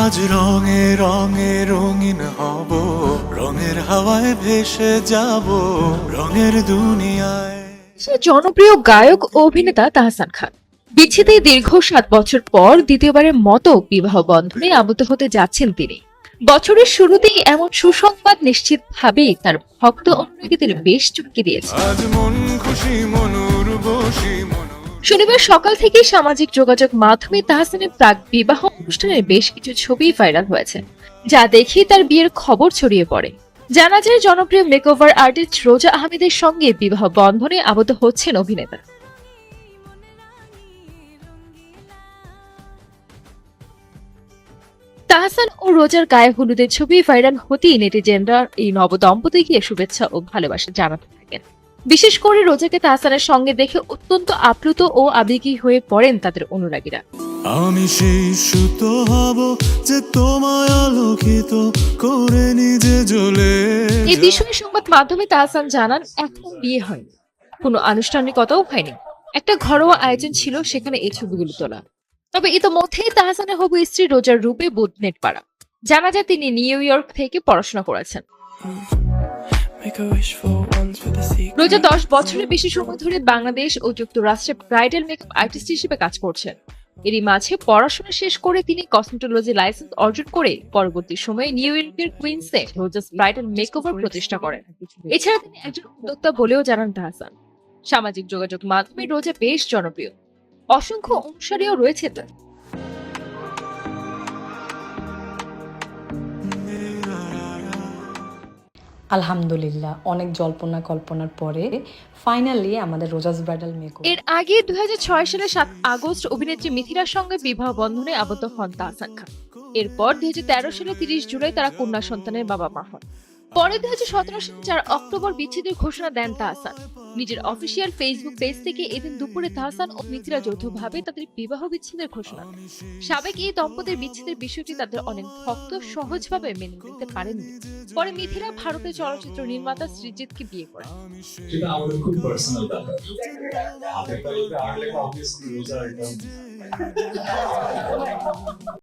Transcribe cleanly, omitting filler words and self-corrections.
আজ রঙে রঙে রঙিন হব, রঙের হাওয়ায় ভেসে যাব, রঙের দুনিয়ায়। সে জনপ্রিয় গায়ক ও অভিনেতা তাহসান খান বিচ্ছেদে দীর্ঘ 7 বছর পর দ্বিতীয়বারের মতো বিবাহ বন্ধনে আবদ্ধ হতে যাচ্ছেন তিনি। বছরের শুরুতেই এমন সুসংবাদ নিশ্চিতভাবেই তার ভক্ত অনুরাগীদের বেশ চমকে দিয়েছে। আজ মন খুশি মনুর বসি মনুর। শনিবার সকাল থেকে সামাজিক যোগাযোগ মাধ্যমে তাহসানের প্রাক বিবাহ অনুষ্ঠানের বেশ কিছু ছবি ভাইরাল হয়েছে, যা দেখে তার বিয়ের খবর ছড়িয়ে পড়ে। জানা যায় জনপ্রিয় মেকওভার আর্টিস্ট রোজা আহমেদের সঙ্গে বিবাহ বন্ধনে আবদ্ধ হচ্ছেন অভিনেতা। তাহসান ও রোজার গায়ে হলুদের ছবি ভাইরাল হতেই নেটিজেনরা এই নবদম্পতিকে শুভেচ্ছা ও ভালোবাসা জানাতে থাকেন। বিশেষ করে রোজাকে তাহসানের সঙ্গে দেখে অত্যন্ত আপ্লুত ও আবেগী হয়ে পড়েন তাদের অনুরাগীরা। আমি সেই সুতো হব যে তোমায় আলোকিত করে নিজে জ্বলে। এই বিষয়ে সংবাদ মাধ্যমে তাহসান জানান, এখন বিয়ে হয়নি, কোনো আনুষ্ঠানিকতাও হয়নি, একটা ঘরোয়া আয়োজন ছিল, সেখানে এই ছবিগুলো তোলা। তবে ইতোমধ্যেই তাহসানের হবু স্ত্রী রোজার রূপে বুধনেট পাড়া। জানা যায় তিনি নিউ ইয়র্ক থেকে পড়াশোনা করেছেন। রোজা 10 বছরের বেশি সময় ধরে বাংলাদেশ ও যুক্তরাষ্ট্রে ব্রাইডাল মেকআপ আর্টিস্ট হিসেবে কাজ করছেন। এরই মাঝে পড়াশোনা শেষ করে তিনি কসমেটোলজি লাইসেন্স অর্জন করে পরবর্তী সময়ে নিউ ইয়র্কের কুইন্সে রোজাস ব্রাইডাল মেকওভার প্রতিষ্ঠা করেন। এছাড়া তিনি একজন উদ্যোক্তা বলেও জানান তাহসান। সামাজিক যোগাযোগ মাধ্যমে রোজা বেশ জনপ্রিয়, অসংখ্য অনুসারীও রয়েছে তার। আলহামদুলিল্লাহ, অনেক জল্পনা কল্পনার পরে ফাইনালি আমাদের রোজাস ব্রাইডাল মেকওভার। এর আগে 2006 সালে 7 আগস্ট অভিনেত্রী মিথিলার সঙ্গে বিবাহ বন্ধনে আবদ্ধ হন তাহসান খান। এরপর 2013 সালে 30 জুলাই তারা কন্যা সন্তানের বাবা মা হন। পরে 2017 সালে 4 অক্টোবর বিচ্ছেদের ঘোষণা দেন তাহসান। নিজের অফিসিয়াল ফেসবুক পেজ থেকে এদিন দুপুরে তাহসান ও মিথিলা যৌথভাবে তাদের বিবাহ বিচ্ছেদের ঘোষণা দেন। সাবেক এই দম্পতির বিচ্ছেদের বিষয়টি তাদের অনেক ভক্ত সহজভাবে মেনে নিতে পারেননি। পরে মিথিলা ভারতের চলচ্চিত্র নির্মাতা সৃজিতকে বিয়ে করেন। সেটা আমাদের খুব পার্সোনাল ব্যাপার। হাতের তালুতে আর্ট লেখা অবভিয়াসলি রোজা এটা